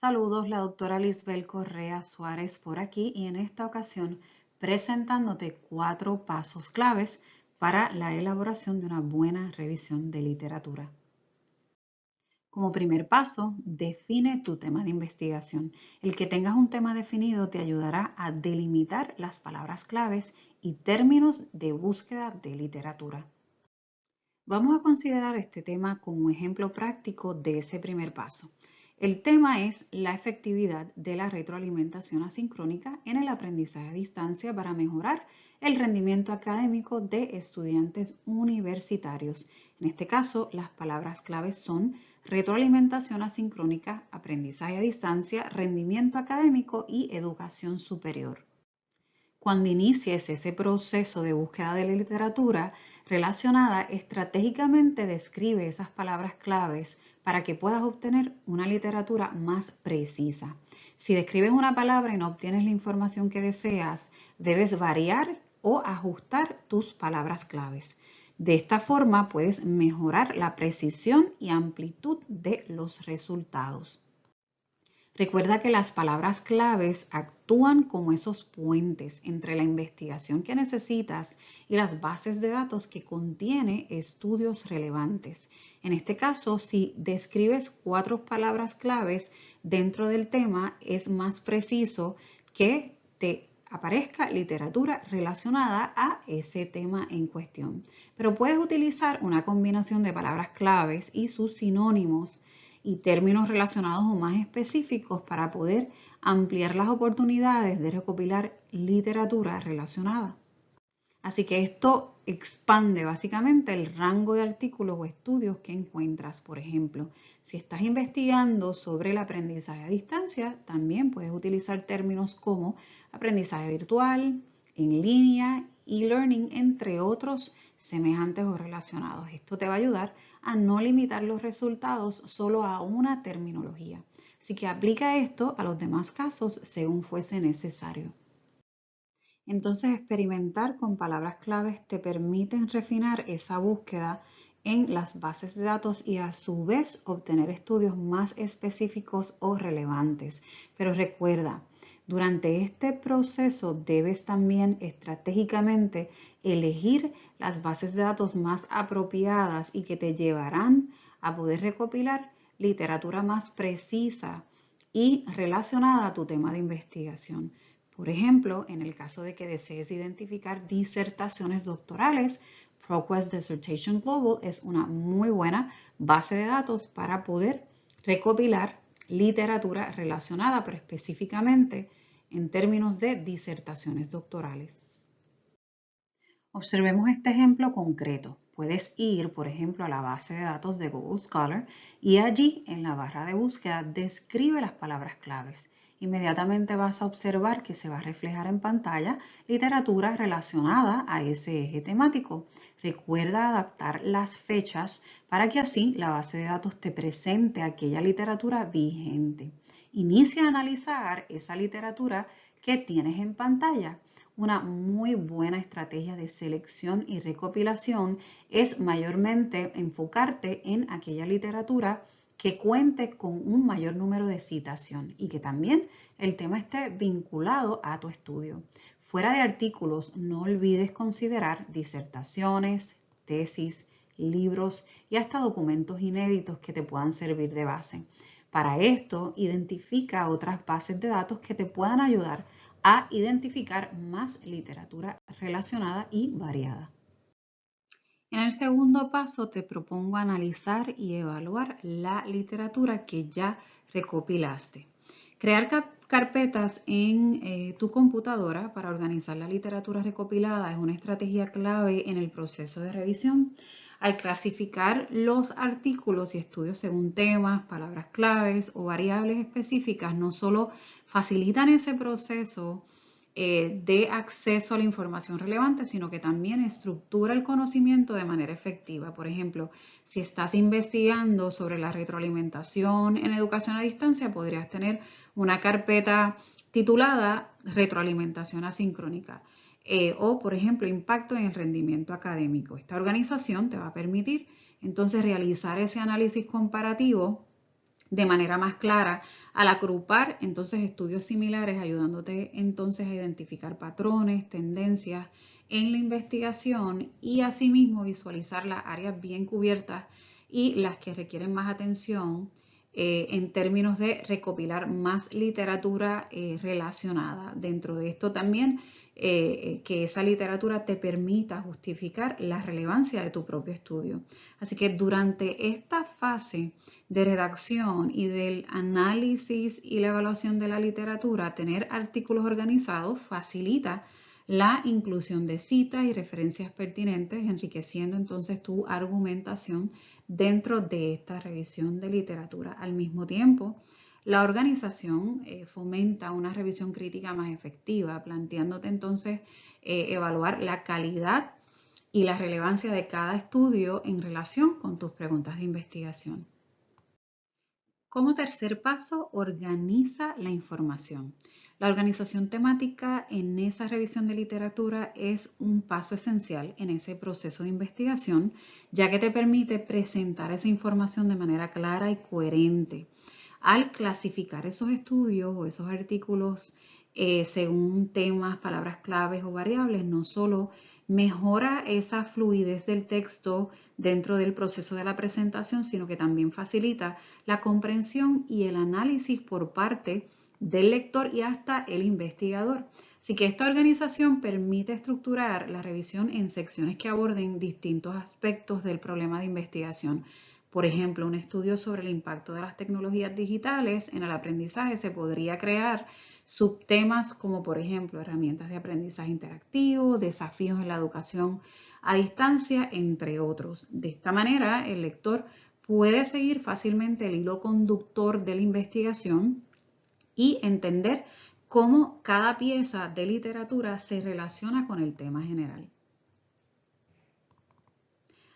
Saludos, la doctora Lisbel Correa Suárez por aquí y en esta ocasión presentándote 4 pasos claves para la elaboración de una buena revisión de literatura. Como primer paso, define tu tema de investigación. El que tengas un tema definido te ayudará a delimitar las palabras claves y términos de búsqueda de literatura. Vamos a considerar este tema como ejemplo práctico de ese primer paso. El tema es la efectividad de la retroalimentación asincrónica en el aprendizaje a distancia para mejorar el rendimiento académico de estudiantes universitarios. En este caso, las palabras claves son retroalimentación asincrónica, aprendizaje a distancia, rendimiento académico y educación superior. Cuando inicies ese proceso de búsqueda de la literatura relacionada, estratégicamente describe esas palabras claves para que puedas obtener una literatura más precisa. Si describes una palabra y no obtienes la información que deseas, debes variar o ajustar tus palabras claves. De esta forma puedes mejorar la precisión y amplitud de los resultados. Recuerda que las palabras claves actúan como esos puentes entre la investigación que necesitas y las bases de datos que contiene estudios relevantes. En este caso, si describes 4 palabras claves dentro del tema, es más preciso que te aparezca literatura relacionada a ese tema en cuestión. Pero puedes utilizar una combinación de palabras claves y sus sinónimos y términos relacionados o más específicos para poder ampliar las oportunidades de recopilar literatura relacionada. Así que esto expande básicamente el rango de artículos o estudios que encuentras. Por ejemplo, si estás investigando sobre el aprendizaje a distancia, también puedes utilizar términos como aprendizaje virtual, en línea, e-learning, entre otros semejantes o relacionados. Esto te va a ayudar a no limitar los resultados solo a una terminología. Así que aplica esto a los demás casos según fuese necesario. Entonces, experimentar con palabras claves te permiten refinar esa búsqueda en las bases de datos y a su vez obtener estudios más específicos o relevantes. Pero recuerda, durante este proceso debes también estratégicamente elegir las bases de datos más apropiadas y que te llevarán a poder recopilar literatura más precisa y relacionada a tu tema de investigación. Por ejemplo, en el caso de que desees identificar disertaciones doctorales, ProQuest Dissertation Global es una muy buena base de datos para poder recopilar literatura relacionada, pero específicamente en términos de disertaciones doctorales. Observemos este ejemplo concreto. Puedes ir, por ejemplo, a la base de datos de Google Scholar y allí en la barra de búsqueda describe las palabras claves. Inmediatamente vas a observar que se va a reflejar en pantalla literatura relacionada a ese eje temático. Recuerda adaptar las fechas para que así la base de datos te presente aquella literatura vigente. Inicia a analizar esa literatura que tienes en pantalla. Una muy buena estrategia de selección y recopilación es mayormente enfocarte en aquella literatura que cuente con un mayor número de citación y que también el tema esté vinculado a tu estudio. Fuera de artículos, no olvides considerar disertaciones, tesis, libros y hasta documentos inéditos que te puedan servir de base. Para esto, identifica otras bases de datos que te puedan ayudar a identificar más literatura relacionada y variada. En el segundo paso te propongo analizar y evaluar la literatura que ya recopilaste. Crear carpetas en tu computadora para organizar la literatura recopilada es una estrategia clave en el proceso de revisión. Al clasificar los artículos y estudios según temas, palabras claves o variables específicas, no solo facilitan ese proceso de acceso a la información relevante, sino que también estructura el conocimiento de manera efectiva. Por ejemplo, si estás investigando sobre la retroalimentación en educación a distancia, podrías tener una carpeta titulada Retroalimentación asincrónica o, por ejemplo, Impacto en el rendimiento académico. Esta organización te va a permitir entonces realizar ese análisis comparativo de manera más clara al agrupar entonces estudios similares, ayudándote entonces a identificar patrones, tendencias en la investigación y asimismo visualizar las áreas bien cubiertas y las que requieren más atención en términos de recopilar más literatura relacionada. Dentro de esto también que esa literatura te permita justificar la relevancia de tu propio estudio. Así que durante esta fase de redacción y del análisis y la evaluación de la literatura, tener artículos organizados facilita la inclusión de citas y referencias pertinentes, enriqueciendo entonces tu argumentación dentro de esta revisión de literatura. Al mismo tiempo, la organización fomenta una revisión crítica más efectiva, planteándote entonces evaluar la calidad y la relevancia de cada estudio en relación con tus preguntas de investigación. Como tercer paso, organiza la información. La organización temática en esa revisión de literatura es un paso esencial en ese proceso de investigación, ya que te permite presentar esa información de manera clara y coherente. Al clasificar esos estudios o esos artículos según temas, palabras claves o variables, no solo mejora esa fluidez del texto dentro del proceso de la presentación, sino que también facilita la comprensión y el análisis por parte del lector y hasta el investigador. Así que esta organización permite estructurar la revisión en secciones que aborden distintos aspectos del problema de investigación. Por ejemplo, un estudio sobre el impacto de las tecnologías digitales en el aprendizaje se podría crear subtemas como por ejemplo herramientas de aprendizaje interactivo, desafíos en la educación a distancia, entre otros. De esta manera, el lector puede seguir fácilmente el hilo conductor de la investigación y entender cómo cada pieza de literatura se relaciona con el tema general.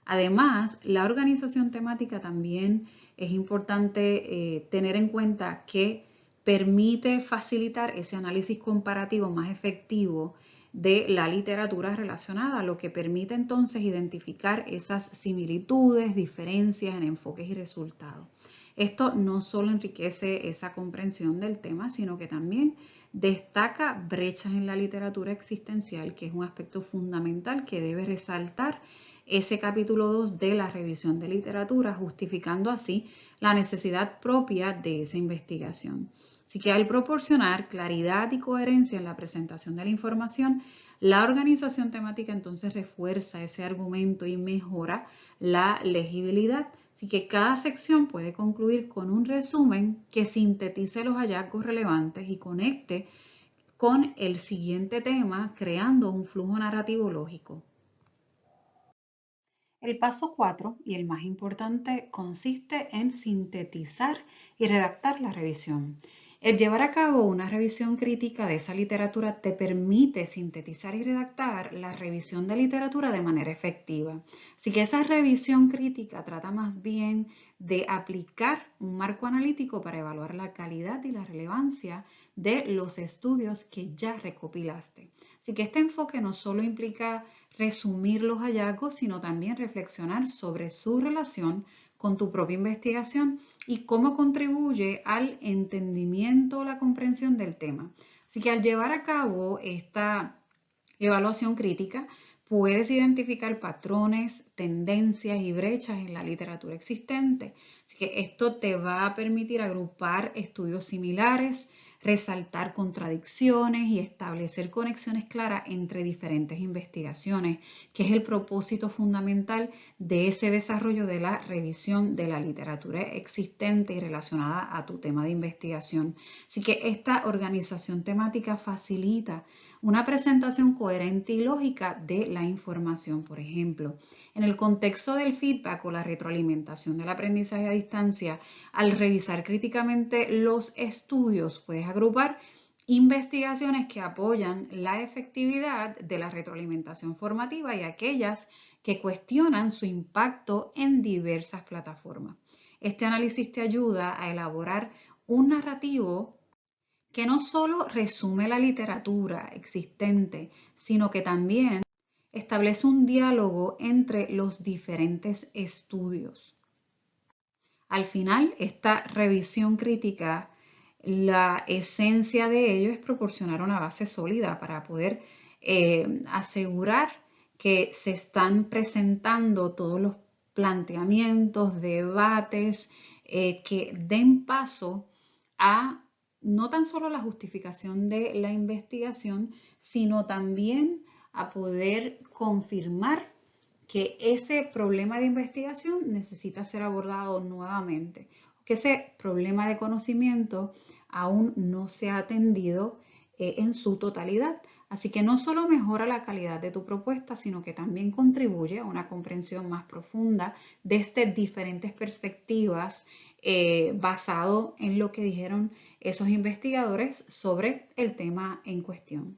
Además, la organización temática también es importante tener en cuenta que permite facilitar ese análisis comparativo más efectivo de la literatura relacionada, lo que permite entonces identificar esas similitudes, diferencias en enfoques y resultados. Esto no solo enriquece esa comprensión del tema, sino que también destaca brechas en la literatura existencial, que es un aspecto fundamental que debe resaltar ese capítulo 2 de la revisión de literatura, justificando así la necesidad propia de esa investigación. Así que al proporcionar claridad y coherencia en la presentación de la información, la organización temática entonces refuerza ese argumento y mejora la legibilidad. Así que cada sección puede concluir con un resumen que sintetice los hallazgos relevantes y conecte con el siguiente tema, creando un flujo narrativo lógico. El paso 4, y el más importante, consiste en sintetizar y redactar la revisión. El llevar a cabo una revisión crítica de esa literatura te permite sintetizar y redactar la revisión de literatura de manera efectiva. Así que esa revisión crítica trata más bien de aplicar un marco analítico para evaluar la calidad y la relevancia de los estudios que ya recopilaste. Así que este enfoque no solo implica resumir los hallazgos, sino también reflexionar sobre su relación con tu propia investigación y cómo contribuye al entendimiento o la comprensión del tema. Así que al llevar a cabo esta evaluación crítica, puedes identificar patrones, tendencias y brechas en la literatura existente. Así que esto te va a permitir agrupar estudios similares, resaltar contradicciones y establecer conexiones claras entre diferentes investigaciones, que es el propósito fundamental de ese desarrollo de la revisión de la literatura existente y relacionada a tu tema de investigación. Así que esta organización temática facilita una presentación coherente y lógica de la información. Por ejemplo, en el contexto del feedback o la retroalimentación del aprendizaje a distancia, al revisar críticamente los estudios, puedes agrupar investigaciones que apoyan la efectividad de la retroalimentación formativa y aquellas que cuestionan su impacto en diversas plataformas. Este análisis te ayuda a elaborar un narrativo que no solo resume la literatura existente, sino que también establece un diálogo entre los diferentes estudios. Al final, esta revisión crítica la esencia de ello es proporcionar una base sólida para poder asegurar que se están presentando todos los planteamientos, debates que den paso a no tan solo la justificación de la investigación, sino también a poder confirmar que ese problema de investigación necesita ser abordado nuevamente, que ese problema de conocimiento aún no se ha atendido en su totalidad. Así que no solo mejora la calidad de tu propuesta, sino que también contribuye a una comprensión más profunda desde diferentes perspectivas basado en lo que dijeron esos investigadores sobre el tema en cuestión.